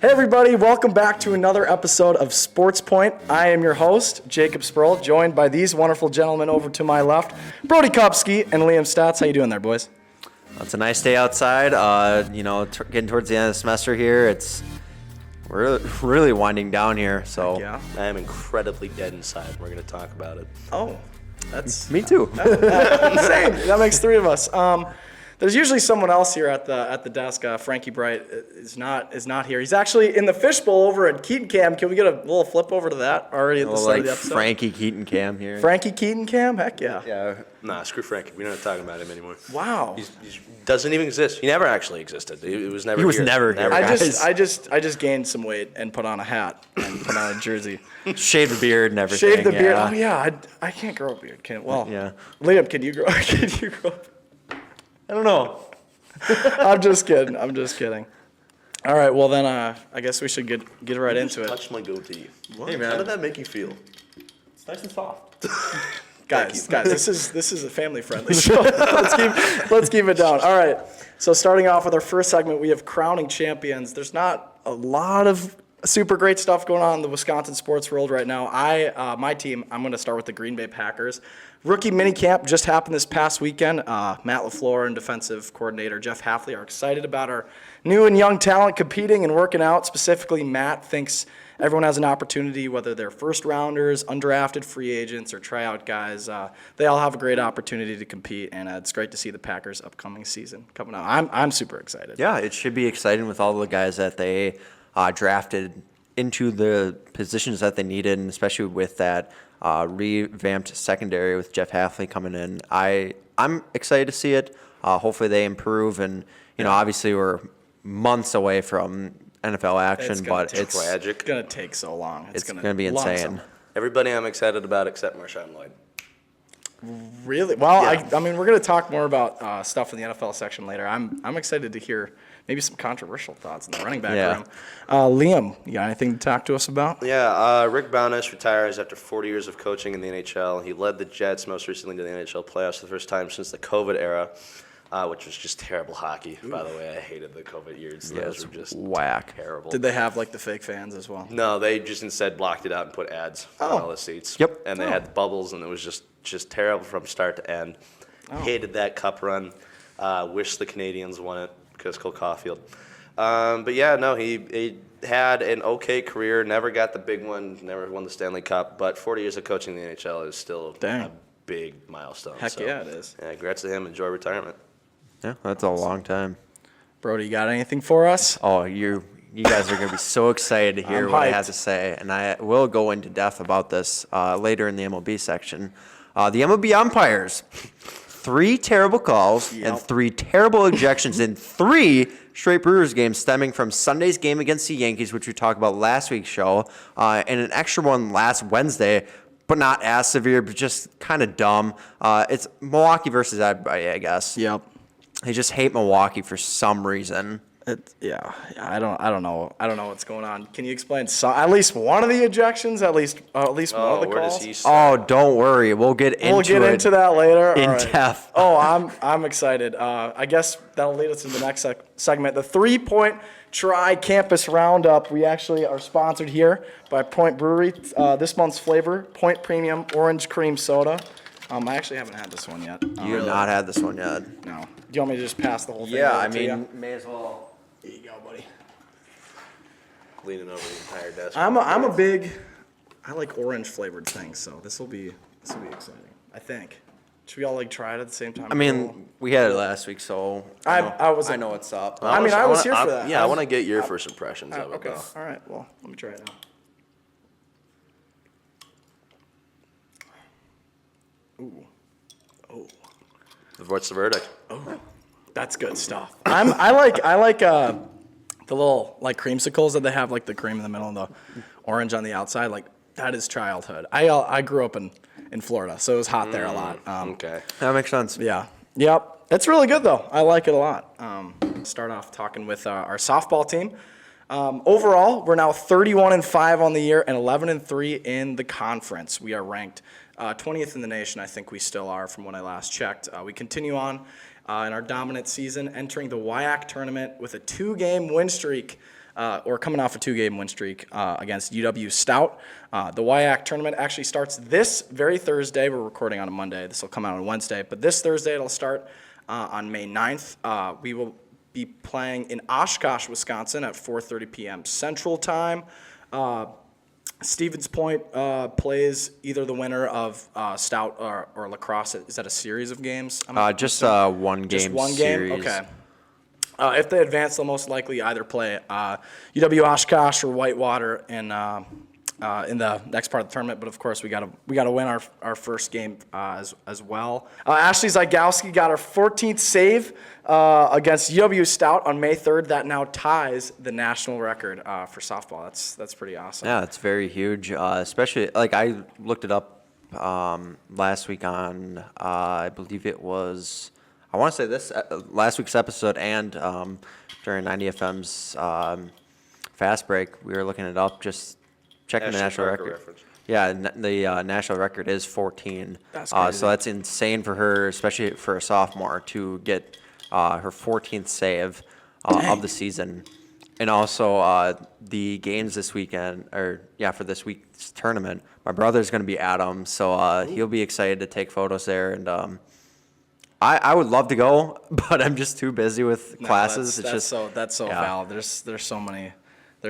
Hey everybody, welcome back to another episode of SportsPoint. I am your host, Jacob Spoerl, joined by these wonderful gentlemen over to my left, Brody Kupsky and Liam Statz. How you doing there, boys? It's a nice day outside. Getting towards the end of the semester here. We're really winding down here. So Yeah. I am incredibly dead inside. We're going to talk about it. Oh, that's me too. insane. That makes three of us. There's usually someone else here at the desk. Frankie Breit is not here. He's actually in the fishbowl over at Keaton Cam. Can we get a little flip over to that already at the start of the episode? Frankie Keaton Cam here. Frankie Keaton Cam? Heck yeah. Yeah. Nah, screw Frankie. We're not talking about him anymore. Wow. He doesn't even exist. He never actually existed. He was never. He was here. never here. I just gained some weight and put on a hat and put on a jersey. Shaved the beard and everything. Shave the beard. Oh yeah, I can't grow a beard. Yeah. Liam, can you grow? I don't know. I'm just kidding. All right, well then, I guess we should get right into it. Touch my goatee. Hey man, How did that make you feel? it's nice and soft. Guys, this is a family-friendly show. Let's keep it down. All right, so starting off with our first segment, we have crowning champions. There's not a lot of super great stuff going on in the Wisconsin sports world right now. My team, I'm going to start with the Green Bay Packers. Rookie minicamp just happened this past weekend. Matt LaFleur and defensive coordinator Jeff Hafley are excited about our new and young talent competing and working out. Specifically, Matt thinks everyone has an opportunity, whether they're first-rounders, undrafted free agents, or tryout guys. They all have a great opportunity to compete, and it's great to see the Packers' upcoming season coming out. I'm super excited. Yeah, it should be exciting with all the guys that they drafted into the positions that they needed, and especially with that revamped secondary with Jeff Hafley coming in. I'm excited to see it. Hopefully they improve, and obviously we're months away from NFL action, but it's tragic. It's going to take so long. It's going to be insane. Everybody I'm excited about except Marshawn Lloyd. Really? Well, Yeah. I mean, we're going to talk more about stuff in the NFL section later. I'm excited to hear maybe some controversial thoughts in the running back room. Liam, you got anything to talk to us about? Yeah, Rick Bowness retires after 40 years of coaching in the NHL. He led the Jets most recently to the NHL playoffs for the first time since the COVID era, which was just terrible hockey, by the way. I hated the COVID years. Yeah, Those it's were just whack. terrible. Did they have like the fake fans as well? No, they just instead blocked it out and put ads on all the seats. Yep. And they had the bubbles, and it was just terrible from start to end. Hated that cup run. Wish the Canadians won it because Cole Caulfield. But yeah, no, he had an okay career. Never got the big one. Never won the Stanley Cup. But 40 years of coaching in the NHL is still a big milestone. Heck yeah, it is. Yeah, congrats to him. Enjoy retirement. Yeah, that's a long time. Brody, you got anything for us? Oh, you guys are going to be so excited to hear I'm what I hyped. have to say, and I will go into depth about this later in the MLB section. The MLB umpires, 3 terrible calls and 3 terrible ejections in 3 straight Brewers games stemming from Sunday's game against the Yankees, which we talked about last week's show, and an extra one last Wednesday, but not as severe, but just kind of dumb. It's Milwaukee versus everybody, I guess. Yep. They just hate Milwaukee for some reason. I don't know what's going on. Can you explain at least one of the ejections? At least one of the where calls? does he start? Oh, don't worry. We'll get into that later. in All right. depth. Oh, I'm excited. I guess that'll lead us to the next segment, the 3-Point Tri-Campus Roundup. We actually are sponsored here by Point Brewery. This month's flavor, Point Premium Orange Cream Soda. I actually haven't had this one yet. You have not had this one yet. No. Do you want me to just pass the whole thing? Yeah, over I to you? mean, may as well. Here you go, buddy. Leaning over the entire desk. I like orange flavored things, so this will be exciting. I think. Should we all try it at the same time? I mean, we had it last week, so I know what's up. I was here for that. Yeah, I want to get your first impressions of it, Okay. though. All right. Well, let me try it now. Ooh. Oh. What's the verdict? Oh. That's good stuff. I like the little like creamsicles that they have, like the cream in the middle and the orange on the outside. Like that is childhood. I grew up in Florida, so it was hot there a lot. Okay. That makes sense. Yeah. Yep. It's really good though. I like it a lot. Start off talking with our softball team. Overall, we're now 31-5 on the year and 11-3 in the conference. We are ranked 20th in the nation. I think we still are from when I last checked. We continue on in our dominant season, entering the WIAC tournament with a 2-game win streak, or coming off a 2-game win streak against UW Stout. The WIAC tournament actually starts this very Thursday. We're recording on a Monday. This will come out on Wednesday. But this Thursday, it'll start on May 9th. We will be playing in Oshkosh, Wisconsin at 4:30 p.m. Central Time. Stevens Point plays either the winner of Stout or lacrosse. Is that a series of games? Just one game. Just one series. game? Okay. If they advance, they'll most likely either play UW Oshkosh or Whitewater in the next part of the tournament. But of course, we gotta win our first game as well. Ashley Zygowski got her 14th save against UW Stout on May 3rd. That now ties the national record for softball. That's pretty awesome. Yeah, it's very huge. Especially like I looked it up last week on I believe it was. I want to say this last week's episode and during 90FM's Fast Break, we were looking it up, just checking the national record. Reference. Yeah, the national record is 14. That's crazy. So that's insane for her, especially for a sophomore, to get her 14th save of the season. And also the games this weekend, for this week's tournament, my brother's going to be at them, so he'll be excited to take photos there. And I would love to go, but I'm just too busy with classes. That's so valid. There's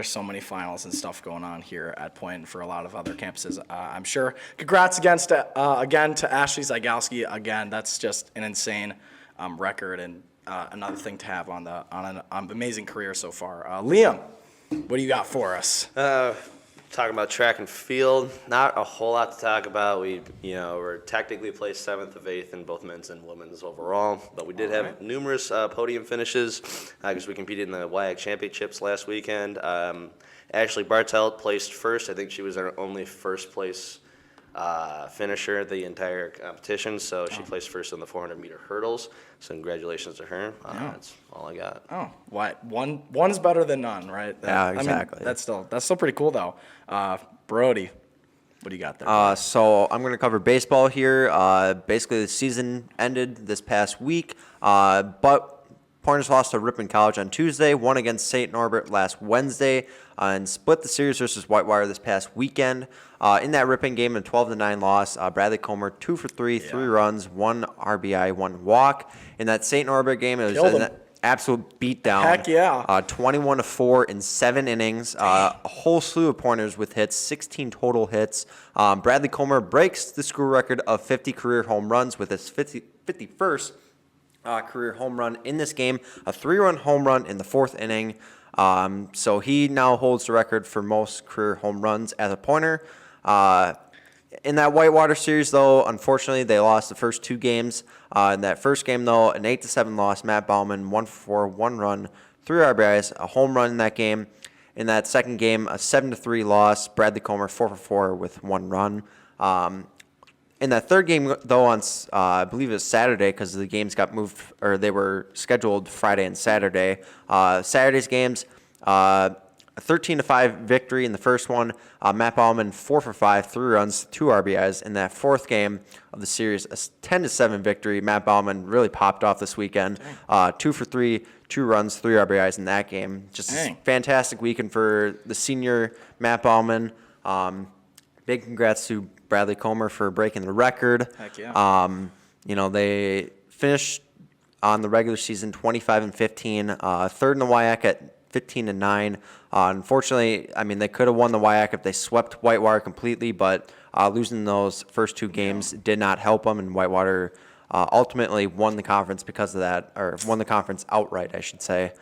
so many finals and stuff going on here at Point and for a lot of other campuses, I'm sure. Congrats again to Ashley Zygowski. Again, that's just an insane record and another thing to have on an amazing career so far. Liam, what do you got for us? Talking about track and field, not a whole lot to talk about. We're technically placed 7th of 8th in both men's and women's overall, but we did have numerous podium finishes because we competed in the WIAC championships last weekend. Ashley Bartelt placed first. I think she was our only first place finisher the entire competition, so she placed first in the 400-meter hurdles. So congratulations to her. That's all I got. Oh, what? One's better than none, right? Yeah, exactly. I mean, that's still pretty cool though. Brody, what do you got there? So I'm going to cover baseball here. Basically, the season ended this past week, but Pointers lost to Ripon College on Tuesday, won against St. Norbert last Wednesday, and split the series versus Whitewater this past weekend. In that Ripon game, a 12-9 loss, Bradley Comer 2 for 3, 3 runs, 1 RBI, 1 walk. In that St. Norbert game, it was an absolute beatdown. Heck yeah. 21-4 in 7 innings. A whole slew of pointers with hits, 16 total hits. Bradley Comer breaks the school record of 50 career home runs with his 51st career home run in this game, a 3-run home run in the 4th inning. So he now holds the record for most career home runs as a pointer. In that Whitewater series, though, unfortunately, they lost the first 2 games. In that first game, though, an 8-7 loss. Matt Bauman, 1 for 4, 1 run, 3 RBIs, a home run in that game. In that second game, a 7-3 loss. Bradley Comer, 4 for 4 with 1 run. In that third game, though, on I believe it was Saturday because the games got moved, or they were scheduled Friday and Saturday. Saturday's games, a 13-5 victory in the first one. Matt Bauman, 4 for 5, 3 runs, 2 RBIs. In that fourth game of the series, a 10-7 victory. Matt Bauman really popped off this weekend. 2 for 3, 2 runs, 3 RBIs in that game. Just a fantastic weekend for the senior Matt Bauman. Big congrats to Bradley Comer for breaking the record. Heck yeah. They finished on the regular season 25-15, third in the WIAC at 15-9. Unfortunately, they could have won the WIAC if they swept Whitewater completely, but losing those first 2 games did not help them, and Whitewater ultimately won the conference because of that, or won the conference outright, I should say.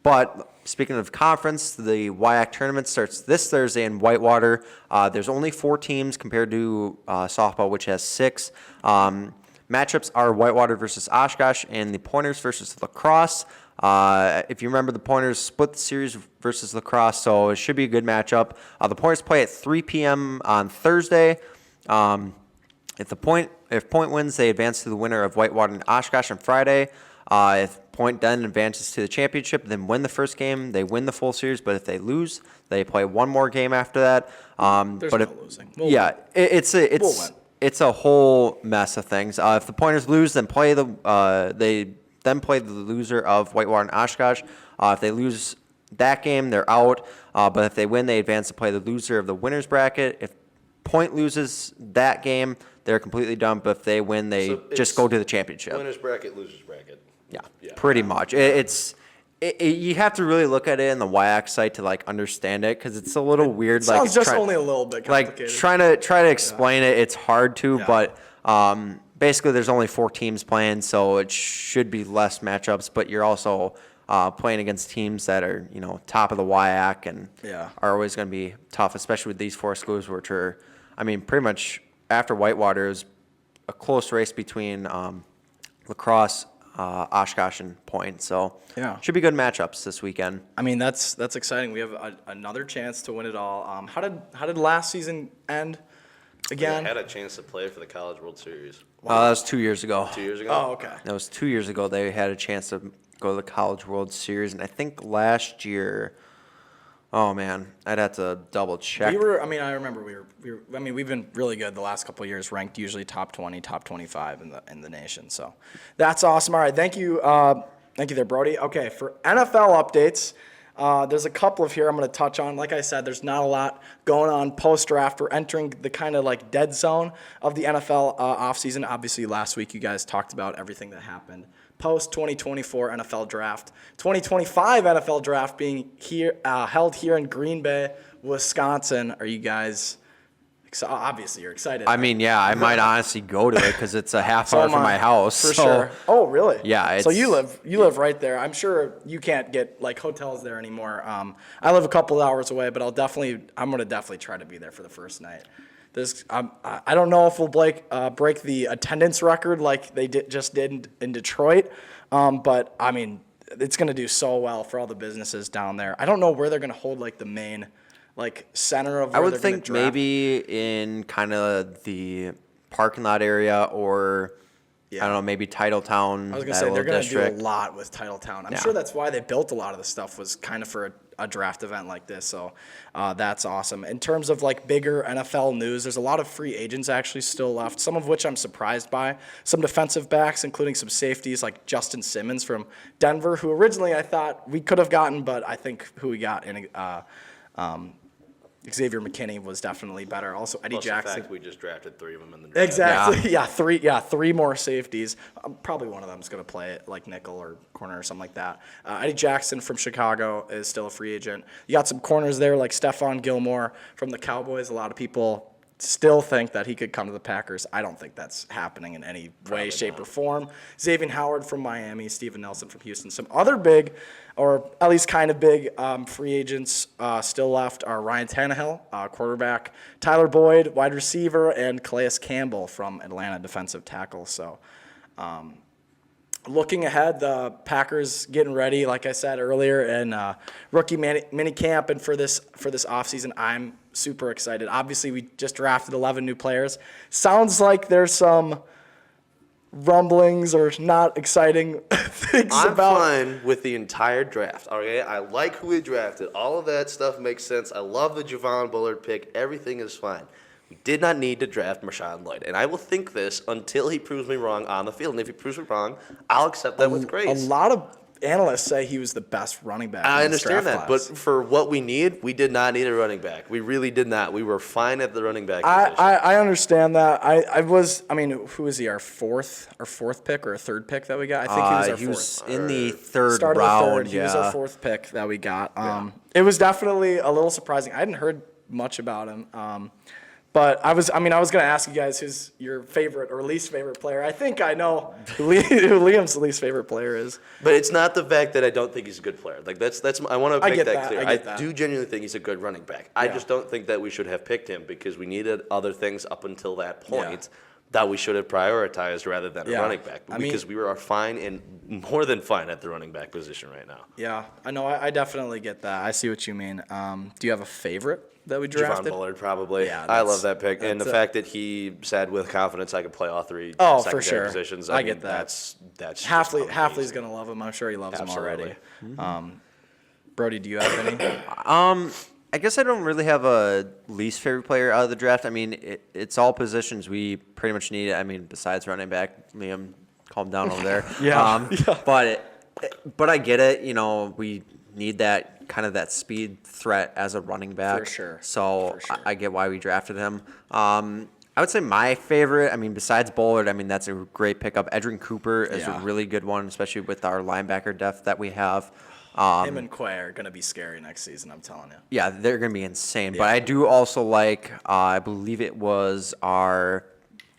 But speaking of conference, the WIAC tournament starts this Thursday in Whitewater. There's only 4 teams compared to softball, which has 6. Matchups are Whitewater versus Oshkosh and the Pointers versus Lacrosse. If you remember, the Pointers split the series versus Lacrosse, so it should be a good matchup. The Pointers play at 3 p.m. on Thursday. If Point wins, they advance to the winner of Whitewater and Oshkosh on Friday. If Point then advances to the championship, then win the first game, they win the full series. But if they lose, they play one more game after that. There's no losing. We'll win. it's a whole mess of things. If the Pointers lose, then play the loser of Whitewater and Oshkosh. If they lose that game, they're out. But if they win, they advance to play the loser of the winners bracket. If Point loses that game, they're completely done. But if they win, they just go to the championship. Winners bracket, losers bracket. Yeah, pretty much. You have to really look at it in the WIAC site to like understand it because it's a little weird. Sounds just only a little bit complicated. Like try to explain it. It's hard to, but basically there's only 4 teams playing, so it should be less matchups. But you're also playing against teams that are top of the WIAC and are always going to be tough, especially with these 4 schools, which are, pretty much after Whitewater, it was a close race between Lacrosse, Oshkosh, and Point. So should be good matchups this weekend. That's exciting. We have another chance to win it all. How did last season end? Again, I had a chance to play for the College World Series. That was 2 years ago. 2 years ago? Oh, okay. That was 2 years ago. They had a chance to go to the College World Series, and I think last year, oh man, I'd have to double check. I remember we've been really good the last couple of years, ranked usually top 20, top 25 in the nation. So that's awesome. All right, thank you there, Brody. Okay, for NFL updates. There's a couple of here I'm going to touch on. Like I said, there's not a lot going on post-draft. We're entering the kind of like dead zone of the NFL offseason. Obviously, last week you guys talked about everything that happened post-2024 NFL draft. 2025 NFL draft being held here in Green Bay, Wisconsin. Are you guys obviously you're excited? I might honestly go to it because it's a half hour from my house. For sure. Oh, really? Yeah. So you live right there. I'm sure you can't get like hotels there anymore. I live a couple of hours away, but I'm gonna definitely try to be there for the first night. I don't know if we'll break the attendance record like they just did in Detroit, but it's gonna do so well for all the businesses down there. I don't know where they're gonna hold like the main center of where I would they're think gonna draft. maybe in kind of the parking lot area or I don't know, maybe Titletown. I was gonna say they're gonna do a lot with Titletown. I'm sure that's why they built a lot of the stuff was kind of for a draft event like this. So that's awesome. In terms of like bigger NFL news, there's a lot of free agents actually still left. Some of which I'm surprised by. Some defensive backs, including some safeties like Justin Simmons from Denver, who originally I thought we could have gotten, but I think who we got in Xavier McKinney was definitely better. Also, Eddie Jackson. The fact we just drafted 3 of them in the draft. Exactly. Yeah, three more safeties. Probably one of them is going to play it like nickel or corner or something like that. Eddie Jackson from Chicago is still a free agent. You got some corners there like Stephon Gilmore from the Cowboys. A lot of people still think that he could come to the Packers. I don't think that's happening in any way, shape, or form. Xavier Howard from Miami, Steven Nelson from Houston. Some other big, or at least kind of big, free agents still left are Ryan Tannehill, quarterback, Tyler Boyd, wide receiver, and Calais Campbell from Atlanta, defensive tackle. So looking ahead, the Packers getting ready, like I said earlier, in rookie mini camp, and for this offseason, I'm super excited. Obviously, we just drafted 11 new players. Sounds like there's some rumblings or not exciting things I'm fine with the entire draft. Okay, I like who we drafted. All of that stuff makes sense. I love the Javon Bullard pick. Everything is fine. We did not need to draft Marshawn Lloyd, and I will think this until he proves me wrong on the field. And if he proves me wrong, I'll accept that with grace. A lot of analysts say he was the best running back. I in this understand draft that, class. but for what we need, we did not need a running back. We really did not. We were fine at the running back position. I understand that. Who is he? Our fourth pick or a third pick that we got? I think he was our fourth. In the third Start round. of the third. He was our fourth pick that we got. It was definitely a little surprising. I hadn't heard much about him. But I was going to ask you guys who's your favorite or least favorite player. I think I know who Liam's least favorite player is. But it's not the fact that I don't think he's a good player. Like that's I want to make that clear. I do genuinely think he's a good running back. I just don't think that we should have picked him because we needed other things up until that point that we should have prioritized rather than a running back. Because we are fine and more than fine at the running back position right now. Yeah, I know. I definitely get that. I see what you mean. Do you have a favorite that we drafted? Javon Bullard, probably. Yeah, I love that pick. And the fact that he said with confidence I could play all 3 for sure. positions. I get that. That's Halfley's going to love him. I'm sure he loves him already. Brody, do you have any? I guess I don't really have a least favorite player out of the draft. I mean, it's all positions we pretty much need. I mean, besides running back, Liam, calm down over there. Yeah. But I get it. You know, we need that kind of that speed threat as a running back. For sure. So For sure. I get why we drafted him. I would say my favorite, I mean, besides Bullard, I mean, that's a great pickup. Edrin Cooper is a really good one, especially with our linebacker depth that we have. Him and Quay are going to be scary next season, I'm telling you. Yeah, they're going to be insane. But I do also like, I believe it was our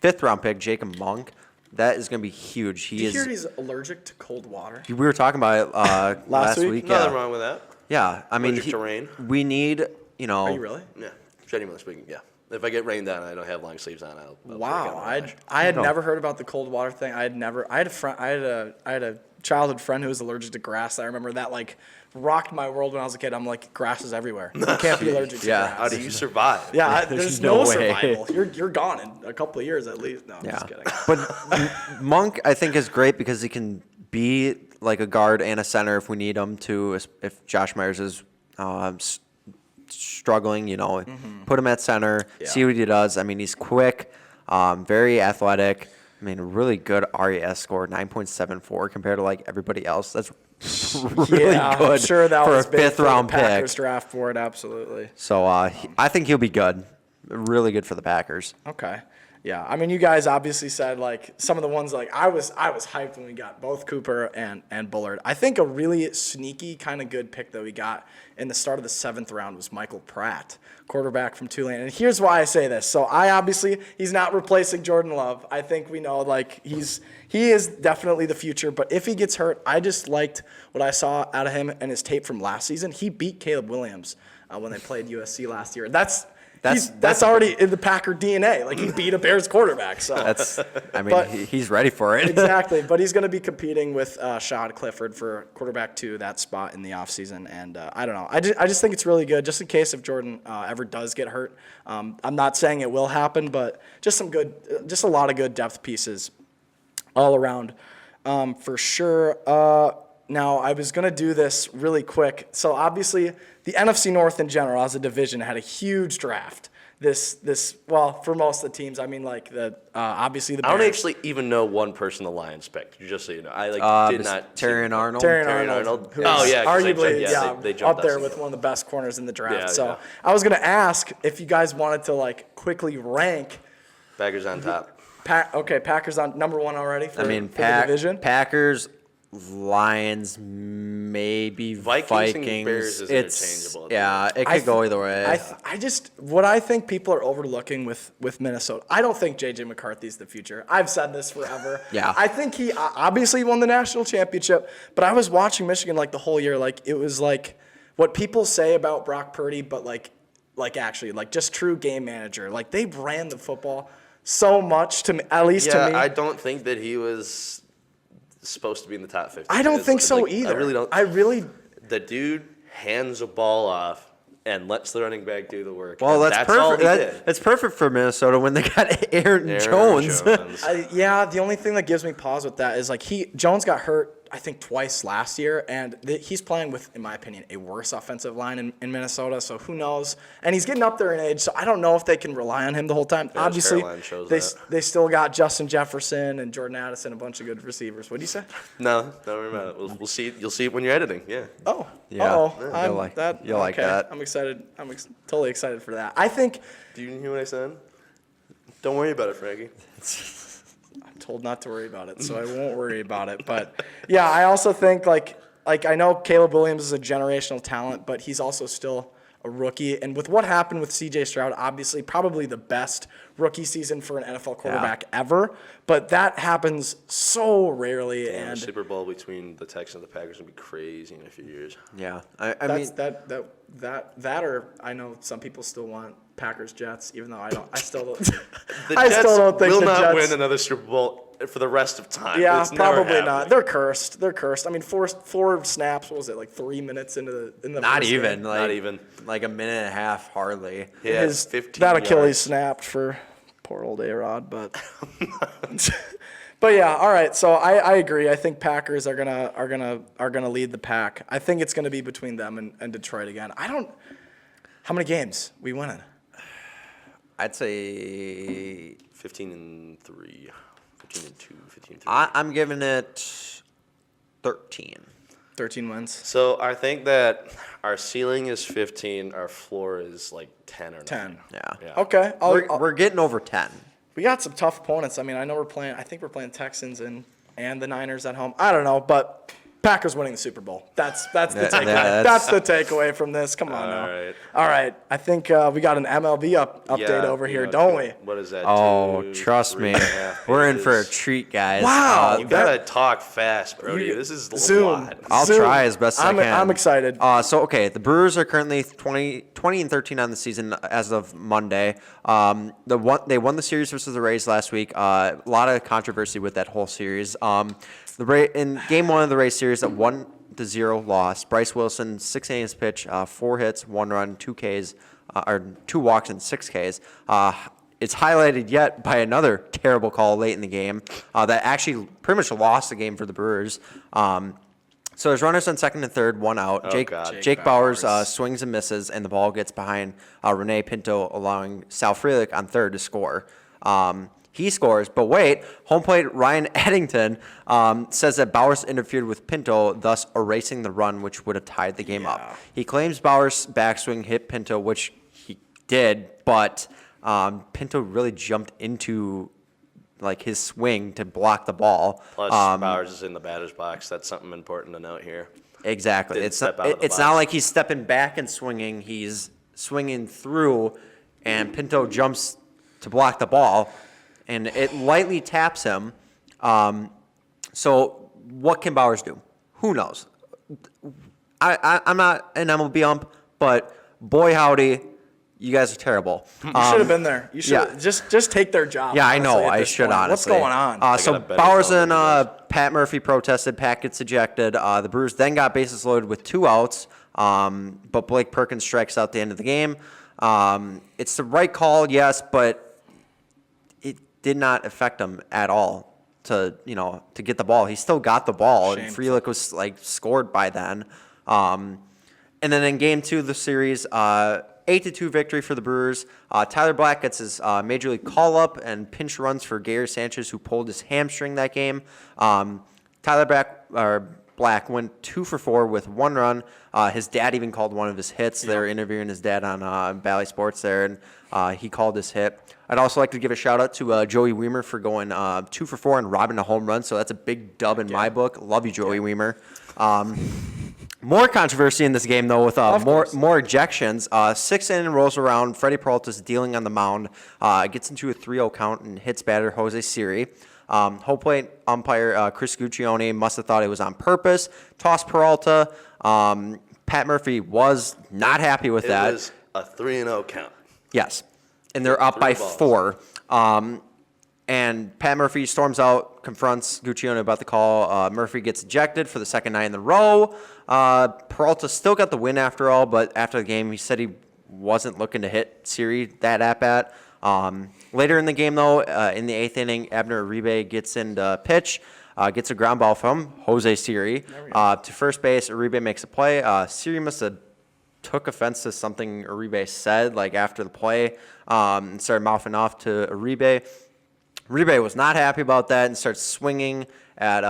5th-round pick, Jacob Monk. That is going to be huge. Did you hear he's allergic to cold water? We were talking about it last week. Nothing wrong with that. Yeah, I mean, Allergic to rain? we need, you know. Are you really? Yeah, genuinely speaking, yeah. If I get rained on and I don't have long sleeves on, I'll break Wow, out my rash. I had never heard about the cold water thing. I had a childhood friend who was allergic to grass. I remember that like rocked my world when I was a kid. I'm like, grass is everywhere. You can't be allergic to grass. How do you survive? Yeah, there's no no way. survival. You're gone in a couple of years at least. No, I'm just kidding. But Monk, I think, is great because he can be like a guard and a center if we need him to. If Josh Myers is struggling, you know, put him at center, see what he does. I mean, he's quick, very athletic. I mean, really good RES score, 9.74 compared to like everybody else. That's really good I'm sure that for was a big 5th round for the Packers pick. draft board, absolutely. So I think he'll be good, really good for the Packers. Okay. Yeah, I mean, you guys obviously said like some of the ones like I was hyped when we got both Cooper and Bullard. I think a really sneaky kind of good pick that we got in the start of the 7th round was Michael Pratt, quarterback from Tulane. And here's why I say this. So he's not replacing Jordan Love. I think we know like he is definitely the future. But if he gets hurt, I just liked what I saw out of him and his tape from last season. He beat Caleb Williams when they played USC last year. That's already in the Packer DNA. Like he beat a Bears quarterback. So He's ready for it. Exactly. But he's going to be competing with Shad Clifford for quarterback 2, that spot in the offseason. And I don't know. I just think it's really good, just in case if Jordan ever does get hurt. I'm not saying it will happen, but just a lot of good depth pieces all around for sure. Now, I was going to do this really quick. So, obviously, the NFC North in general, as a division, had a huge draft. Well, for most of the teams, I mean, like, obviously the Bears. I don't actually even know one person the Lions picked, just so you know. I did not. Terry and Arnold. Terry Arnold. Who's arguably they jumped up there us. with one of the best corners in the draft. Yeah, so, yeah. I was going to ask if you guys wanted to, like, quickly rank. Packers on top. Packers on number 1 already for the division. Packers, Lions, maybe Vikings. And Bears is interchangeable. It could go either way. What I think people are overlooking with Minnesota, I don't think J.J. McCarthy's the future. I've said this forever. Yeah. I think he obviously won the national championship, but I was watching Michigan like the whole year. Like it was like what people say about Brock Purdy, but like actually like just true game manager. Like they ran the football so much to me, at least to me. I don't think that he was supposed to be in the top 50. I don't think so either. I really don't. The dude hands a ball off and lets the running back do the work. Well, that's perfect. All he did. That's perfect for Minnesota when they got Aaron Jones. The only thing that gives me pause with that is like Jones got hurt, I think, twice last year, and he's playing with, in my opinion, a worse offensive line in Minnesota. So who knows? And he's getting up there in age, so I don't know if they can rely on him the whole time. Yeah, obviously, they they still got Justin Jefferson and Jordan Addison, a bunch of good receivers. What do you say? No, don't worry about it. We'll see. You'll see it when you're editing. Yeah. Oh, yeah. You'll like that. I'm excited. I'm totally excited for that. I think. Do you hear what I said? Don't worry about it, Frankie. I'm told not to worry about it, so I won't worry about it. But yeah, I also think like I know Caleb Williams is a generational talent, but he's also still a rookie. And with what happened with C.J. Stroud, obviously probably the best rookie season for an NFL quarterback ever. But that happens so rarely. And and the Super Bowl between the Texans and the Packers will be crazy in a few years. Yeah, that or I know some people still want Packers Jets, even though I don't. I still don't. The I Jets still don't think will the not Jets win another Super Bowl for the rest of time. Yeah, It's never probably happening. not. They're cursed. I mean, four snaps. What was it, like 3 minutes into the not first even game? Not even. like a minute and a half, hardly. Yeah, His 15 that Achilles yards. snapped for poor old A-Rod, but but yeah, all right. So I agree. I think Packers are gonna lead the pack. I think it's gonna be between them and Detroit again. How many games we winning? I'd say 15-3, 15-2, 15-3. I'm giving it 13. 13 wins. So I think that our ceiling is 15. Our floor is like 10 or 10. 9. Yeah. Okay. We're getting over 10. We got some tough opponents. I mean, I know I think we're playing Texans and the Niners at home. I don't know, but Packers winning the Super Bowl. That's the takeaway. That's the takeaway from this. Come on now. All right. I think we got an MLB update over here, don't we? What is that? Oh, trust me. We're in for a treat, guys. Wow. You gotta talk fast, Brody. This is a Zoom. lot. I'll try as best I can. I'm excited. Okay, the Brewers are currently 20-13 on the season as of Monday. They won the series versus the Rays last week. A lot of controversy with that whole series. In Game 1 of the Rays series, a 1-0 loss. Bryce Wilson, 6 innings pitch, 4 hits, 1 run, 2 Ks, or 2 walks and 6 Ks. It's highlighted yet by another terrible call late in the game that actually pretty much lost the game for the Brewers. So there's runners on second and third, 1 out. Jake Bauers swings and misses, and the ball gets behind Rene Pinto, allowing Sal Frelick on third to score. He scores, but wait, home plate Ryan Eddington says that Bauers interfered with Pinto, thus erasing the run, which would have tied the game up. He claims Bauers' backswing hit Pinto, which he did, but Pinto really jumped into his swing to block the ball. Plus, Bauers is in the batter's box. That's something important to note here. Exactly. It's not like he's stepping back and swinging. He's swinging through, and Pinto jumps to block the ball, and it lightly taps him. So what can Bauers do? Who knows? I'm not an MLB ump, but boy howdy, you guys are terrible. You should have been there. You should just take their job. Yeah, I know. honestly, at I this should point. honestly. What's going on? So Bauers and Pat Murphy protested. Pat gets ejected. The Brewers then got bases loaded with 2 outs, but Blake Perkins strikes out the end of the game. It's the right call, yes, but it did not affect him at all to get the ball. He still got the ball, and Frelick was scored by then. And then in Game 2 of the series, 8-2 victory for the Brewers. Tyler Black gets his major league call up and pinch runs for Gary Sanchez, who pulled his hamstring that game. Tyler Black went 2 for 4 with 1 run. His dad even called one of his hits. They were interviewing his dad on Bally Sports there, and he called his hit. I'd also like to give a shout out to Joey Weimer for going 2 for 4 and robbing a home run. So that's a big dub in my book. Love you, Joey Weimer. More controversy in this game, though, with more ejections. 6th inning rolls around. Freddie Peralta's dealing on the mound. Gets into a 3-0 count and hits batter Jose Siri. Home plate umpire Chris Guccione must have thought it was on purpose. Tossed Peralta. Pat Murphy was not happy with that. It was a 3-0 count. Yes. And they're up by 4. And Pat Murphy storms out, confronts Guccione about the call. Murphy gets ejected for the second night in the row. Peralta still got the win after all, but after the game, he said he wasn't looking to hit Siri that at-bat. Later in the game, though, in the 8th inning, Abner Uribe gets into pitch, gets a ground ball from Jose Siri to first base. Uribe makes a play. Siri must have took offense to something Uribe said, after the play, and started mouthing off to Uribe. Uribe was not happy about that and starts swinging at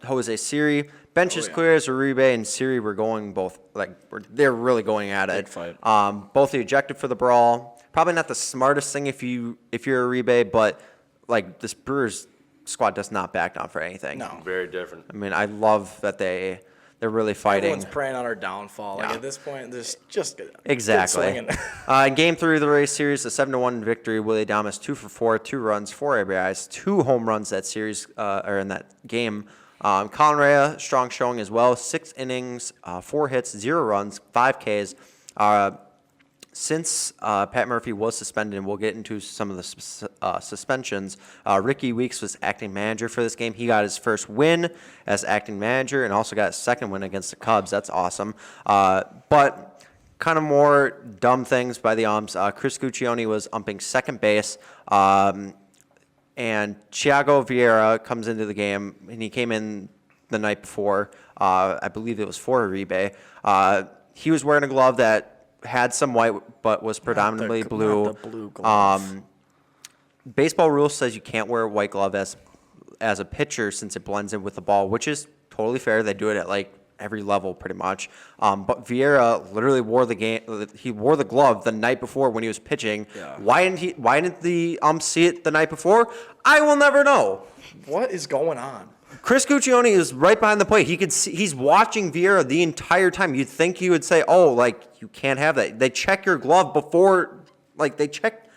Jose Siri. Bench is clear as Uribe and Siri were going they're really going at it. Big fight. Both are ejected for the brawl. Probably not the smartest thing if you're Uribe, but this Brewers squad does not back down for anything. No. Very different. I mean, I love that they're really fighting. Everyone's preying on our downfall. At this point, there's just good. Exactly. Good In Game 3 of the Rays series, a 7-1 victory. Willie Adames 2 for 4, 2 runs, 4 RBIs, 2 home runs that series or in that game. Colin Rea, strong showing as well. 6 innings, 4 hits, 0 runs, 5 Ks. Since Pat Murphy was suspended, and we'll get into some of the suspensions, Ricky Weeks was acting manager for this game. He got his first win as acting manager and also got his second win against the Cubs. That's awesome. But kind of more dumb things by the umps. Chris Guccione was umping second base, and Thiago Vieira comes into the game, and he came in the night before. I believe it was for Uribe. He was wearing a glove that had some white, but was predominantly blue. Not the blue glove. Baseball rule says you can't wear a white glove as a pitcher since it blends in with the ball, which is totally fair. They do it at like every level pretty much. But Vieira literally wore the glove the night before when he was pitching. Yeah. Why didn't the ump see it the night before? I will never know. What is going on? Chris Guccione is right behind the plate. He could see, he's watching Vieira the entire time. You'd think he would say, "Oh, like you can't have that." They check your glove before, like they check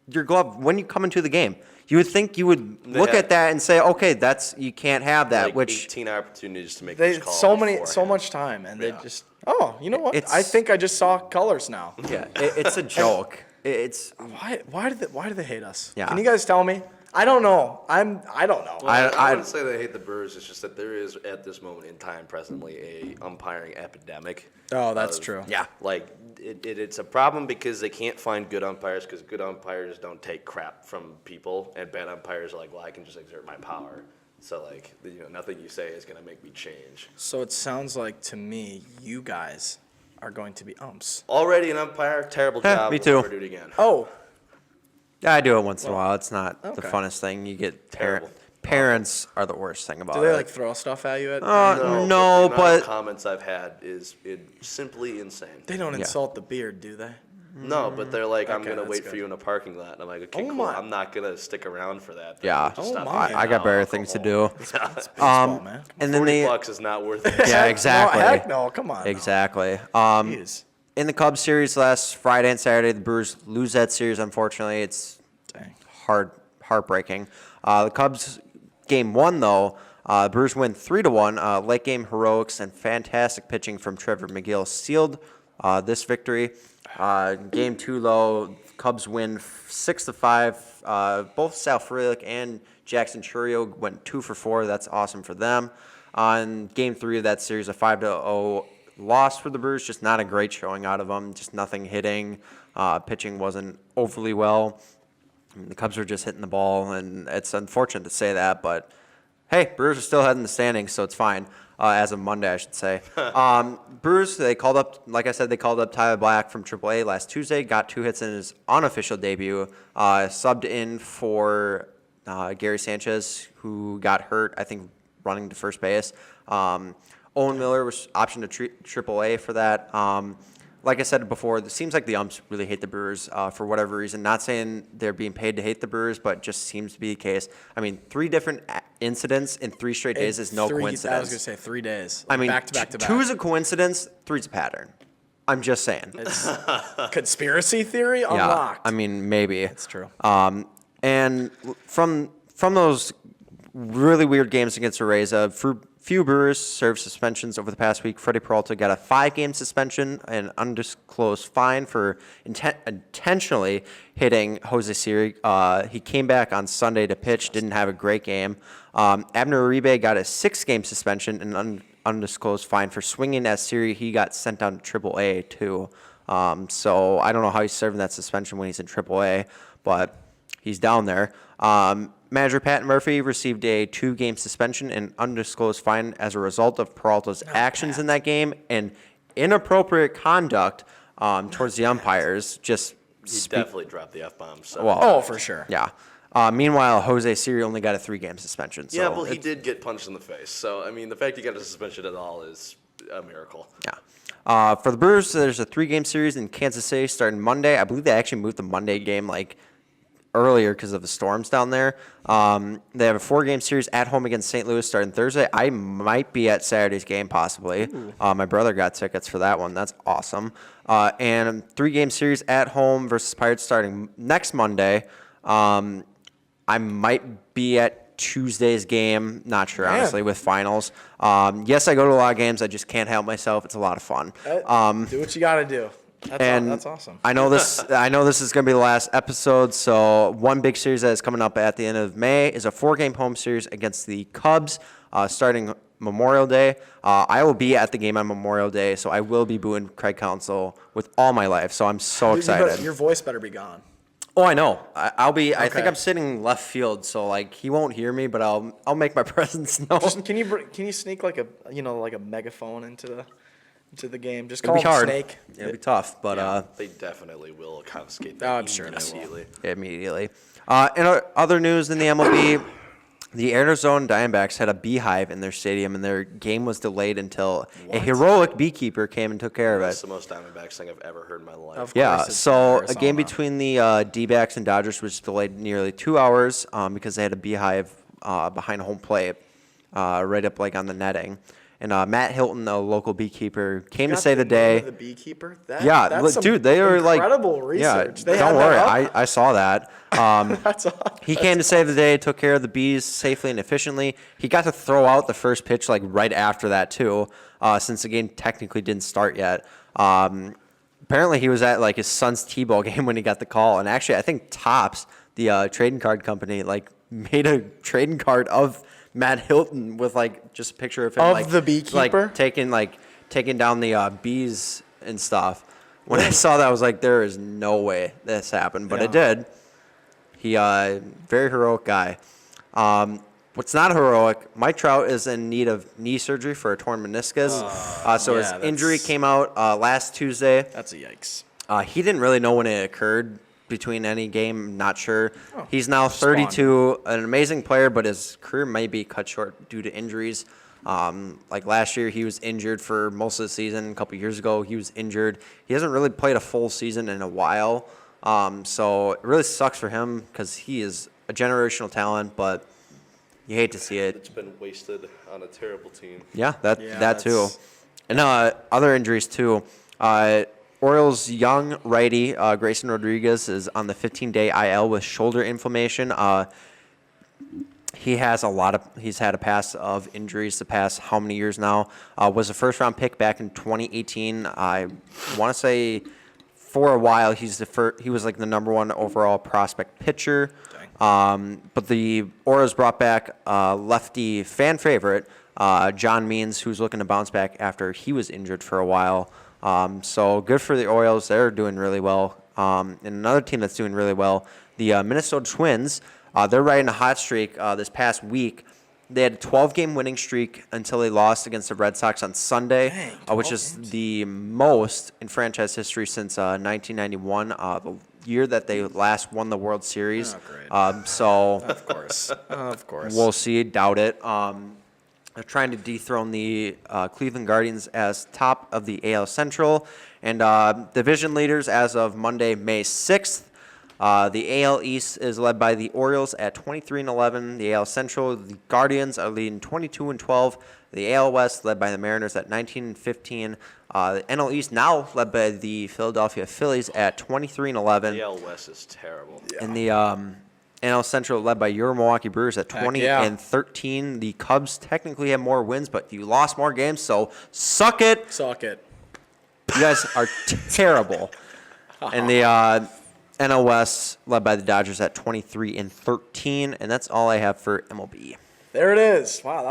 your glove when you come into the game. You would think you would look at that and say, "Okay, you can't have that." Like which 18 opportunities to make They this call. so much time, and they Yeah. just. Oh, you know what? It's- I think I just saw colors now. yeah, it's a joke. It's Why do they hate us? Yeah. Can you guys tell me? I don't know. I don't know. Well, I I- wouldn't say they hate the Brewers. It's just that there is, at this moment in time, presently, a umpiring epidemic. Oh, that's true. yeah. Like, it's a problem because they can't find good umpires because good umpires don't take crap from people, and bad umpires are like, well, I can just exert my power. So, like, nothing you say is going to make me change. So it sounds like to me, you guys are going to be umps. Already an umpire, terrible Yeah, job. me We'll too. never do it again. Oh, I do it once in a while. It's not the okay. funnest thing. You get Terrible. parents are the worst thing about do it. they like throw stuff at you? No, The amount of but comments I've had is simply insane. They don't Yeah. insult the beard, do they? No, but they're like, I'm Okay, gonna that's wait good. for you in a parking lot. And I'm like, okay, Oh cool. my. I'm not gonna stick around for that. Yeah. Just Oh stop my. handing I got out better things to do. alcohol. Baseball, man. And then 40 they bucks is not worth it. yeah, exactly. No, heck no. Come on. now. Exactly. Jeez. In the Cubs series last Friday and Saturday, the Brewers lose that series. Unfortunately, it's Dang. heartbreaking. The Cubs game one though. Brewers win 3-1. Late game heroics and fantastic pitching from Trevor McGill sealed this victory. Game two though, Cubs win 6-5. Both Sal Frelick and Jackson Chourio went 2 for 4. That's awesome for them. On game three of that series, a 5-0 loss for the Brewers. Just not a great showing out of them. Just nothing hitting. Pitching wasn't overly well. I mean, the Cubs were just hitting the ball, and it's unfortunate to say that, but hey, Brewers are still ahead in the standings, so it's fine. As of Monday, I should say. Brewers, they called up, like I said, they called up Tyler Black from AAA last Tuesday, got 2 hits in his unofficial debut, subbed in for Gary Sanchez, who got hurt, I think, running to first base. Owen Miller was optioned to AAA for that. Like I said before, it seems like the umps really hate the Brewers for whatever reason. Not saying they're being paid to hate the Brewers, but just seems to be the case. I mean, 3 different incidents in 3 straight days is no coincidence. I was going to say 3 days. I mean, back to back to back. 2 is a coincidence, 3 is a pattern. I'm just saying. It's conspiracy theory unlocked. I mean, maybe. It's true. And from those really weird games against the Rays, few Brewers served suspensions over the past week. Freddie Peralta got a 5-game suspension and undisclosed fine for intentionally hitting Jose Siri. He came back on Sunday to pitch, didn't have a great game. Abner Uribe got a 6-game suspension and undisclosed fine for swinging at Siri. He got sent down to AAA too. So I don't know how he's serving that suspension when he's in AAA, but he's down there. Manager Pat Murphy received a 2-game suspension and undisclosed fine as a result of Peralta's actions in that game and inappropriate conduct towards the umpires. He definitely dropped the F-bomb. So. Well, Oh, for sure. yeah. Meanwhile, Jose Siri only got a 3-game suspension. So yeah, well, he did get punched in the face. So, I mean, the fact he got a suspension at all is a miracle. Yeah. For the Brewers, there's a 3-game series in Kansas City starting Monday. I believe they actually moved the Monday game earlier because of the storms down there. They have a 4-game series at home against St. Louis starting Thursday. I might be at Saturday's game possibly. My brother got tickets for that one. That's awesome. And a 3-game series at home versus Pirates starting next Monday. I might be at Tuesday's game. Not sure, honestly, with finals. Yes, I go to a lot of games. I just can't help myself. It's a lot of fun. Do what you got to do. That's awesome. I know this. I know this is going to be the last episode. So one big series that is coming up at the end of May is a 4-game home series against the Cubs, starting Memorial Day. I will be at the game on Memorial Day, so I will be booing Craig Counsell with all my life. So I'm so excited. Your voice better be gone. Oh, I know. I'll be. I think Okay. I'm sitting left field, so he won't hear me, but I'll make my presence known. Can you sneak like a megaphone into to the game. Just It'll call be him hard. Snake. It'll be tough, but They definitely will confiscate Oh, that I'm sure they will. immediately. immediately. In other news in the MLB, the Arizona Diamondbacks had a beehive in their stadium, and their game was delayed until a heroic beekeeper came and took care of That's it. the most Diamondbacks thing I've ever heard in my life. Of Yeah, course it's so in a game Arizona. between the D-backs and Dodgers was delayed nearly 2 hours because they had a beehive behind home plate, right up like on the netting. And Matt Hilton, the local beekeeper, came to Got save the name day. of the beekeeper. Yeah, that's some dude, they were like incredible research. Yeah, They don't had that worry, up? I saw that. That's awesome. He came to save the day, took care of the bees safely and efficiently. He got to throw out the first pitch like right after that too, since the game technically didn't start yet. Apparently, he was at like his son's T-ball game when he got the call, and actually, I think Topps, the trading card company, like made a trading card of Matt Hilton with like just a picture of him Of like the beekeeper? taking down the bees and stuff. When I saw that, I was like, there is no way this happened, but it did. He very heroic guy. What's not heroic, Mike Trout is in need of knee surgery for a torn meniscus. So his injury came out last Tuesday. That's a yikes. He didn't really know when it occurred between any game, not sure. Oh, He's now 32, an amazing player, but his career may be cut short due to injuries. Like last year, he was injured for most of the season. A couple years ago, he was injured. He hasn't really played a full season in a while. So it really sucks for him because he is a generational talent, but you hate to see it. It's been wasted on a terrible team. Yeah, that too. that's- And other injuries too. Orioles' young righty Grayson Rodriguez is on the 15-day IL with shoulder inflammation. He's had a past of injuries the past how many years now? Was a first-round pick back in 2018. I want to say for a while he was like the number one overall prospect pitcher. But the Orioles brought back lefty fan favorite John Means, who's looking to bounce back after he was injured for a while. So good for the Orioles. They're doing really well. And another team that's doing really well, the Minnesota Twins. They're riding a hot streak this past week. They had a 12-game winning streak until they lost against the Red Sox on Sunday, which is the most in franchise history since 1991, the year that they last won the World Series. Oh, great. So Of course. Of course. we'll see. Doubt it. They're trying to dethrone the Cleveland Guardians as top of the AL Central. And division leaders as of Monday, May 6th. The AL East is led by the Orioles at 23-11. The AL Central, the Guardians are leading 22-12. The AL West led by the Mariners at 19-15. The NL East now led by the Philadelphia Phillies at 23-11. The AL West is terrible. And the NL Central led by your Milwaukee Brewers at 20-13. The Cubs technically have more wins, but you lost more games, so suck it. Suck it. You guys are terrible. And the NL West led by the Dodgers at 23-13, and that's all I have for MLB. There it is. Wow,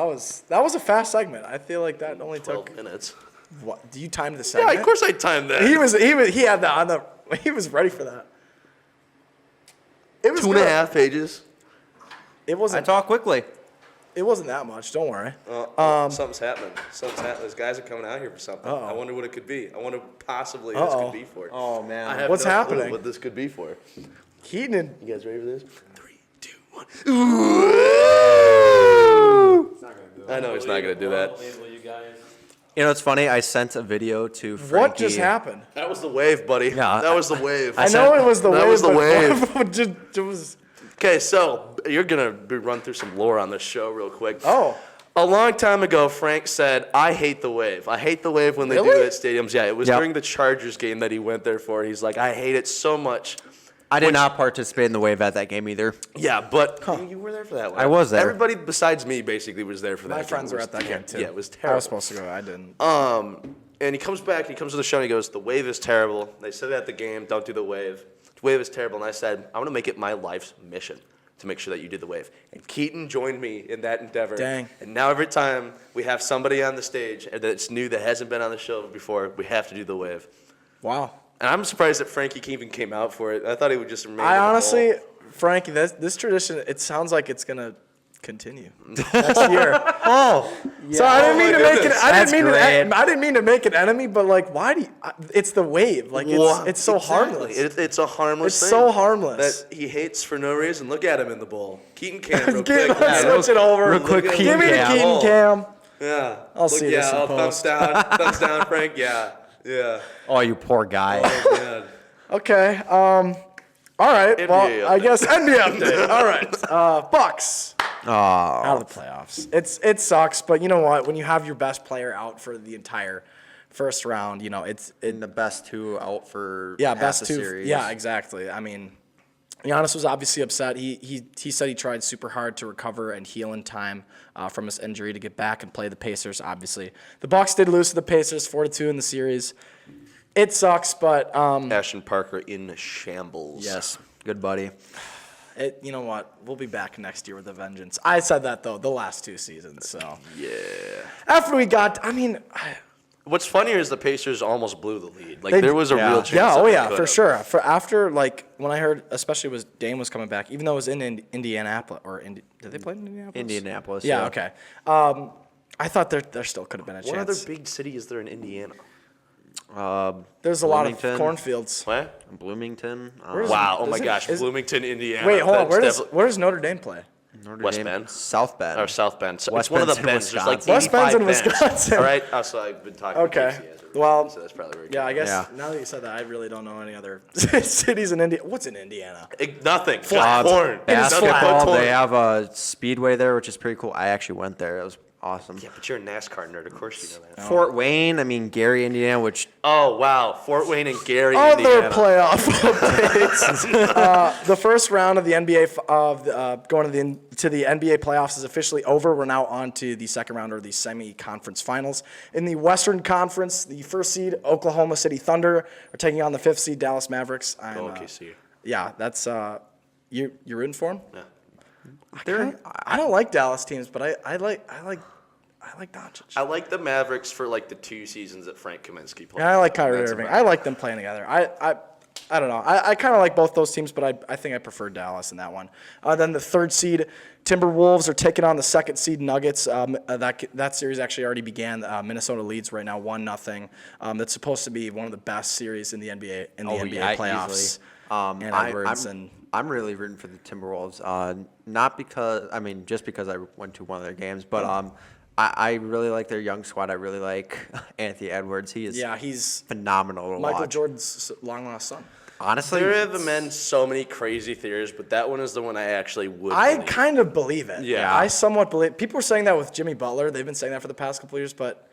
that was a fast segment. I feel like that only 12 took. minutes. What? Do you time the Yeah, segment? of course I timed that. He had that on the. He was ready for that. It was 2.5 good. pages. It I wasn't. talk quickly. It wasn't that much. Don't worry. Something's happening. Something's happening. Those guys are coming out here for something. Uh-oh. I wonder what it could be. I wonder possibly this Uh-oh. could be for. Oh, man. I have What's no clue happening? what this could be for. Keaton and You guys ready for this? 3, 2, 1. I know he's not going to do that. You know, it's funny. I sent a video to Frankie. what just happened? That was the wave, buddy. Yeah. That was the wave. I know it was the that wave. was the but wave. it was. Okay, so you're going to run through some lore on this show real quick. Oh. A long time ago, Frank said, I hate the wave. I hate the wave when they do Really? it at stadiums. Yeah, it was Yep. during the Chargers game that he went there for. He's like, I hate it so much. I did not participate in the wave at that game either. Yeah, but you were there for that one. I was there. Everybody besides me basically was there for that My game. friends It were was at that game too. Yeah, it was I terrible. was supposed to go. I didn't. And he comes back, he comes to the show and he goes, the wave is terrible. They said it at the game, don't do the wave. The wave is terrible. And I said, I want to make it my life's mission to make sure that you do the wave. And Keaton joined me in that endeavor. Dang. And now every time we have somebody on the stage that's new that hasn't been on the show before, we have to do the wave. Wow. And I'm surprised that Frankie even came out for it. I thought he would just remain. I in the honestly, ball. Frankie, this tradition. It sounds like it's gonna continue next year. Oh, So I didn't mean to make it. I That's didn't mean to make an enemy, but like, why do you? It's the wave. Like it's so harmless. It's a harmless It's thing. so harmless. That he hates for no reason. Look at him in the bowl. Keaton Cam real Let's quick. switch it over. real quick, Look at Give me the Cam. Keaton Cam. Yeah. I'll see this in thumbs post. thumbs down, Frank. Yeah. Oh, you poor guy. Oh, man. Okay. All right. NBA Well, I update. guess NBA update. All right. Bucks Oh, out of the playoffs. It sucks, but you know what? When you have your best player out for the entire first round, you know it's in the best two out for yeah half best the two. series. Yeah, exactly. I mean, Giannis was obviously upset. He said he tried super hard to recover and heal in time from his injury to get back and play the Pacers. Obviously, the Bucks did lose to the Pacers 4-2 in the series. It sucks, but Ashton Parker in shambles. Yes, good buddy. you know what? We'll be back next year with a vengeance. I said that though the last 2 seasons. So Yeah. after we got, I mean. What's funnier is the Pacers almost blew the lead. Like They- there was a yeah. real chance. Yeah, that oh they yeah, could for have. sure. For after like when I heard, especially was Dame was coming back, even though it was in Indianapolis or did they play in Indianapolis? Indianapolis. Yeah, okay. I thought there still could have been a What other chance. big city is there in Indiana? There's a lot of Bloomington. cornfields. What? Bloomington. Where's- Wow! Oh my Is it- gosh! is- Bloomington, Indiana. Wait, hold on. That's Where does Notre Dame play? Notre West Dame, Bend? South Bend. Or South Bend. So West it's one of the Bend's bends. in There's like Wisconsin. West Bend's 85 in bends. Wisconsin. All right. Oh, so I've been talking. Okay. To Casey, Well, so that's probably where. It Yeah, came I guess Yeah. now that you said that, I really don't know any other cities in India. What's in Indiana? Nothing. Flat. Corn. Basketball. Corn. They have a speedway there, which is pretty cool. I actually went there. It was awesome. Yeah, but you're a NASCAR nerd. Of course you know that. Fort Wayne. I mean Gary, Indiana, which Oh wow! Fort Wayne and Gary, Other Indiana. playoff updates. The first round of the NBA going to the NBA playoffs is officially over. We're now on to the second round or the semi-conference finals. In the Western Conference, the first seed Oklahoma City Thunder are taking on the fifth seed Dallas Mavericks. Go OKC. Yeah, that's you're rooting for them. Yeah. I don't like Dallas teams, but I like Doncic. I like the Mavericks for like the 2 seasons that Frank Kaminsky played. And I like Kyrie That's Irving. about I like them playing together. I don't know. I kind of like both those teams, but I think I prefer Dallas in that one. Then the third seed Timberwolves are taking on the second seed Nuggets. That series actually already began. Minnesota leads right now 1-0. That's supposed to be one of the best series in the NBA NBA playoffs. Easily. And Edwards and I'm really rooting for the Timberwolves. Not because just because I went to one of their games, but I really like their young squad. I really like Anthony Edwards. he's phenomenal to Michael watch. Jordan's long lost son. Honestly, There have been so many crazy theories, but that one is the one I actually would. I believe. kind of believe it. Yeah. I somewhat believe. People were saying that with Jimmy Butler. They've been saying that for the past couple of years, but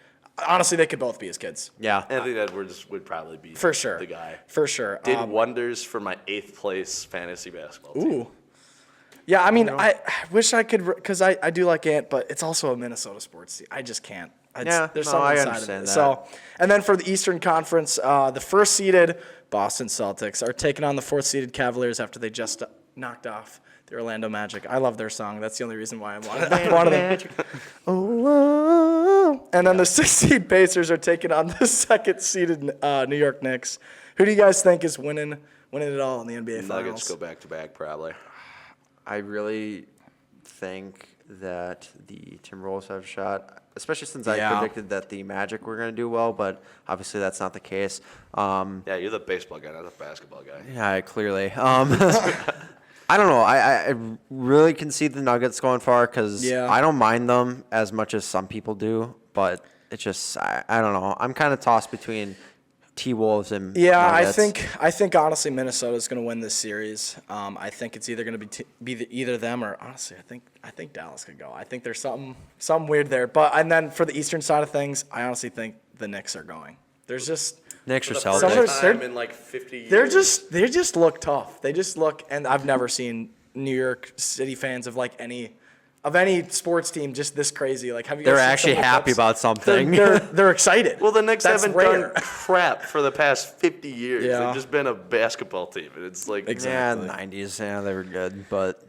honestly, they could both be his kids. yeah. Anthony Edwards would probably be For sure. the guy. For sure. Did wonders for my 8th place fantasy basketball team. Ooh. Yeah, I mean, I wish I could, because I do like Ant, but it's also a Minnesota sports team. I just can't. There's something I inside understand of it. that. So, and then for the Eastern Conference, the first seeded Boston Celtics are taking on the fourth seeded Cavaliers after they just knocked off the Orlando Magic. I love their song. That's the only reason why I wanted them. Oh, and then the sixth seed Pacers are taking on the second seeded New York Knicks. Who do you guys think is winning it all in the NBA Finals? Nuggets go back to back, probably. I really think that the Timberwolves have a shot, especially since I Yeah. predicted that the Magic were going to do well, but obviously that's not the case. Yeah, you're the baseball guy, not the basketball guy. Yeah, clearly. I don't know. I really can see the Nuggets going far because Yeah. I don't mind them as much as some people do, but it's just I don't know. I'm kind of tossed between T-Wolves and Yeah, Nuggets. I think honestly Minnesota's going to win this series. I think it's either going to be either them or honestly I think Dallas could go. I think there's something weird there. And then for the Eastern side of things, I honestly think the Knicks are going. There's just Knicks or For the Celtics. Some first are- time they're- in like 50 years. they just look tough. They just look, and I've never seen New York City fans of like any sports team just this crazy. Like, have you? They're guys seen actually some of the happy clips? about something. They're excited. Well, the Knicks That's haven't rare. done crap for the past 50 years. Yeah. They've just been a basketball team, and it's like Exactly. Yeah, 90s. Yeah, they were good, but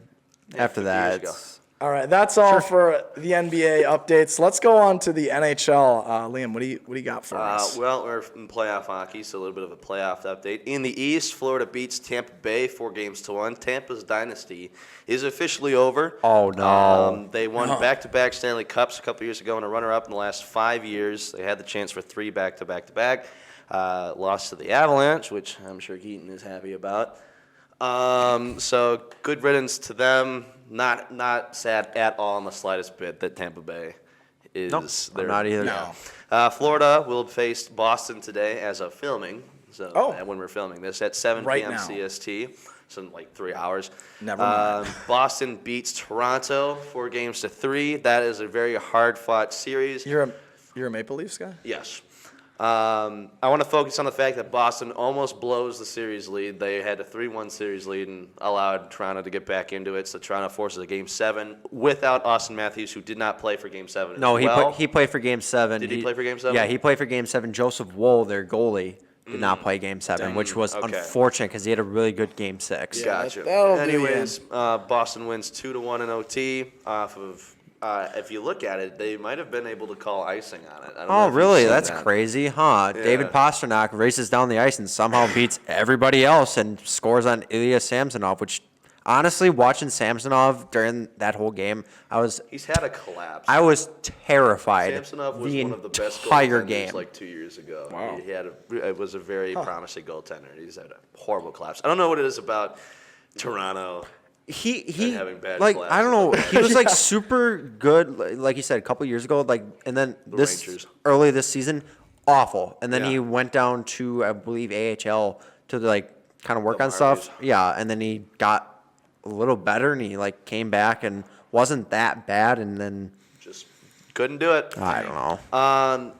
after 50 that, years ago. it's- All right, that's all for the NBA updates. Let's go on to the NHL. Liam, what do you got for us? Well, we're in playoff hockey, so a little bit of a playoff update. In the East, Florida beats Tampa Bay 4-1. Tampa's dynasty is officially over. Oh, no. They won back-to-back Stanley Cups a couple years ago and a runner-up in the last 5 years. They had the chance for 3 back-to-back-to-back. Lost to the Avalanche, which I'm sure Keaton is happy about. So good riddance to them. Not sad at all in the slightest bit that Tampa Bay is. Nope, I'm not either. No. Florida will face Boston today as of filming. So when we're filming this at 7 Right p.m. now. CST, so in like 3 hours. Never mind. Boston beats Toronto 4-3. That is a very hard-fought series. You're a Maple Leafs guy? Yes. I want to focus on the fact that Boston almost blows the series lead. They had a 3-1 series lead and allowed Toronto to get back into it. So Toronto forces a Game 7 without Austin Matthews, who did not play for Game 7 No, as well. he played for Game 7. Did he play for Game 7? Yeah, he played for Game 7. Joseph Woll, their goalie, did not play Game 7, which was unfortunate because he had a really good Game 6. Yeah. Gotcha. that'll do Anyways, Boston wins 2-1 in OT off of. If you look at it, they might have been able to call icing on it. I don't know Oh, if you've really? seen That's that. crazy, huh? Yeah. David Pastrnak races down the ice and somehow beats everybody else and scores on Ilya Samsonov, which honestly, watching Samsonov during that whole game, He's had a collapse. I was terrified Samsonov was the one of the best entire goaltenders game. like 2 years ago. Wow. It was a very promising goaltender. He's had a horrible collapse. I don't know what it is about Toronto. He having bad like I don't know. collapses. He was like super good, like you said, a couple years ago. Like and then Rangers. early this season, awful. And then Yeah. he went down to I believe AHL to like kind of work on stuff. Marlies. Yeah, and then he got a little better and he like came back and wasn't that bad. And then Just couldn't do it. I don't know.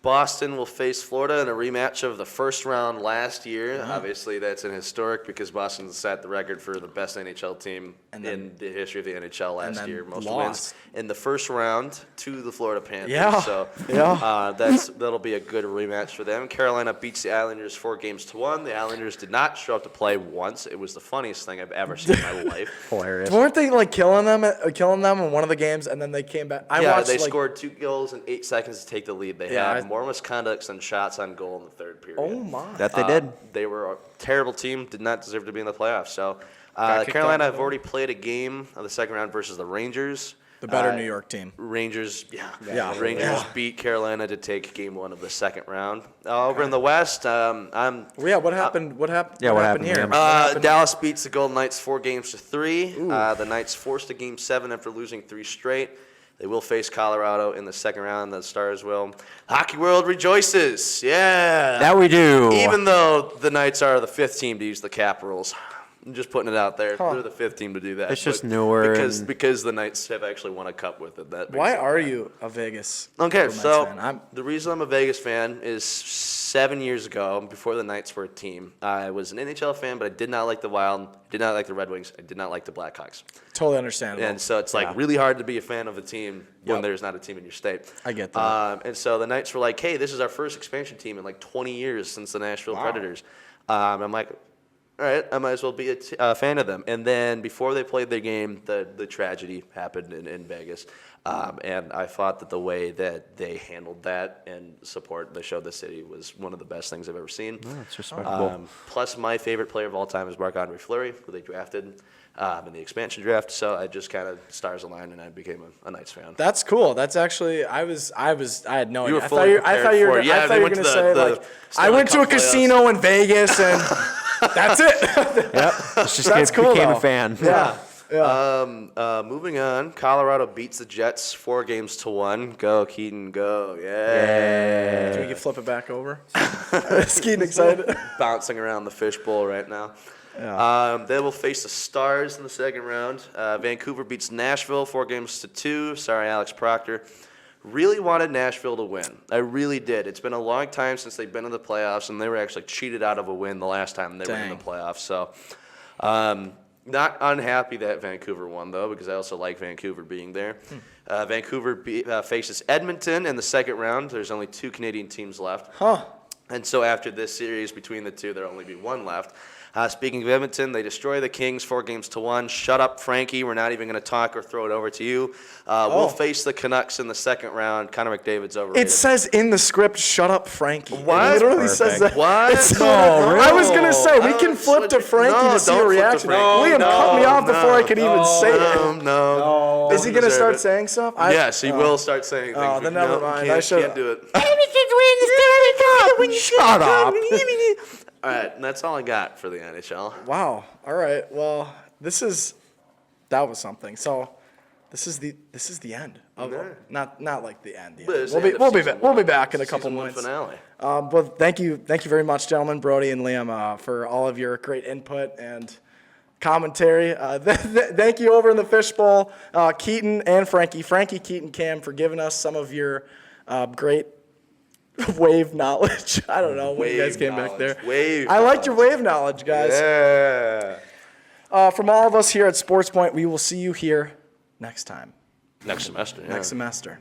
Boston will face Florida in a rematch of the first round last year. Obviously, that's an historic because Boston set the record for the best NHL team in the history of the NHL last then year. Most lost. wins in the first round to the Florida Panthers. Yeah. So Yeah. that'll be a good rematch for them. Carolina beats the Islanders 4-1. The Islanders did not show up to play once. It was the funniest thing I've ever seen in my life. Hilarious. Weren't they like killing them in one of the games, and then they came back? I watched, they like, scored 2 goals in 8 seconds to take the lead. They Yeah, had more misconducts than shots on goal in the third period. Oh my! That they did. They were a terrible team, did not deserve to be in the playoffs. So kicked Carolina out. have already played a game of the second round versus the Rangers. The better New York team. Rangers, Yeah. Rangers beat Carolina to take game 1 of the second round. Over in the West, What happened? What happened? Yeah, what happened, here? Liam? Dallas beats the Golden Knights 4-3. The Knights forced a game 7 after losing 3 straight. They will face Colorado in the second round. The Stars will. Hockey world rejoices. Yeah. That we do. Even though the Knights are the 5th team to use the cap rules. I'm just putting it out there. They're the 5th team to do that. It's just But newer Because the Knights have actually won a cup with it. That makes Why sense. are you a Vegas? Okay, Golden Knights so fan? the reason I'm a Vegas fan is 7 years ago, before the Knights were a team, I was an NHL fan, but I did not like the Wild, did not like the Red Wings, I did not like the Blackhawks. Totally understandable. And so it's like really hard to be a fan of a team when there's not a team in your state. I get that. And so the Knights were like, hey, this is our first expansion team in like 20 years since the Nashville Predators. I'm like, all right, I might as well be a fan of them. And then before they played their game, the tragedy happened in Vegas. And I thought that the way that they handled that and support they showed the city was one of the best things I've ever seen. It's respectable. Plus, my favorite player of all time is Marc-Andre Fleury, who they drafted in the expansion draft. So I just kind of stars aligned, and I became a Knights fan. That's cool. That's actually I had no You idea. were fully prepared for it. Yeah, I thought they you were went gonna to say the like Stanley I went to a Cup playoffs. casino in Vegas and that's it. Yep. It's just That's cool, became though. a fan. Yeah. Yeah. Moving on, Colorado beats the Jets 4-1. Go, Keaton, go. Yeah. Can we flip it back over? Is Keaton excited? Bouncing around the fishbowl right now. They will face the Stars in the second round. Vancouver beats Nashville 4-2. Sorry, Alex Proctor. Really wanted Nashville to win. I really did. It's been a long time since they've been in the playoffs, and they were actually cheated out of a win the last time they were in the playoffs. So, not unhappy that Vancouver won, though, because I also like Vancouver being there. Vancouver faces Edmonton in the second round. There's only 2 Canadian teams left. And so after this series between the two, there'll only be one left. Speaking of Edmonton, they destroy the Kings 4-1. Shut up, Frankie. We're not even going to talk or throw it over to you. We'll face the Canucks in the second round. Connor McDavid's overrated. It says in the script, "Shut up, Frankie." What? It literally says that. What? It's, No, I was gonna say we can flip to switch it. Frankie No, to see don't a flip to reaction. Frankie. Liam cut me off before I could even say it. No. Is he gonna start saying stuff? Yes, he will start saying things. Oh, then never mind. I should can't do it. Shut up. All right, and that's all I got for the NHL. Wow. All right. Well, that was something. So, this is the end of not like the end. But it's We'll the be end of we'll be season back. We'll be one. back in a couple Season one minutes. finale. Well, thank you very much, gentlemen, Brody and Liam, for all of your great input and commentary. Thank you over in the fishbowl, Keaton and Frankie, Keaton, Cam, for giving us some of your great wave knowledge. I don't know when you guys came back there. I liked your wave knowledge, guys. Yeah. From all of us here at SportsPoint, we will see you here next time. Next semester. Yeah. Next semester.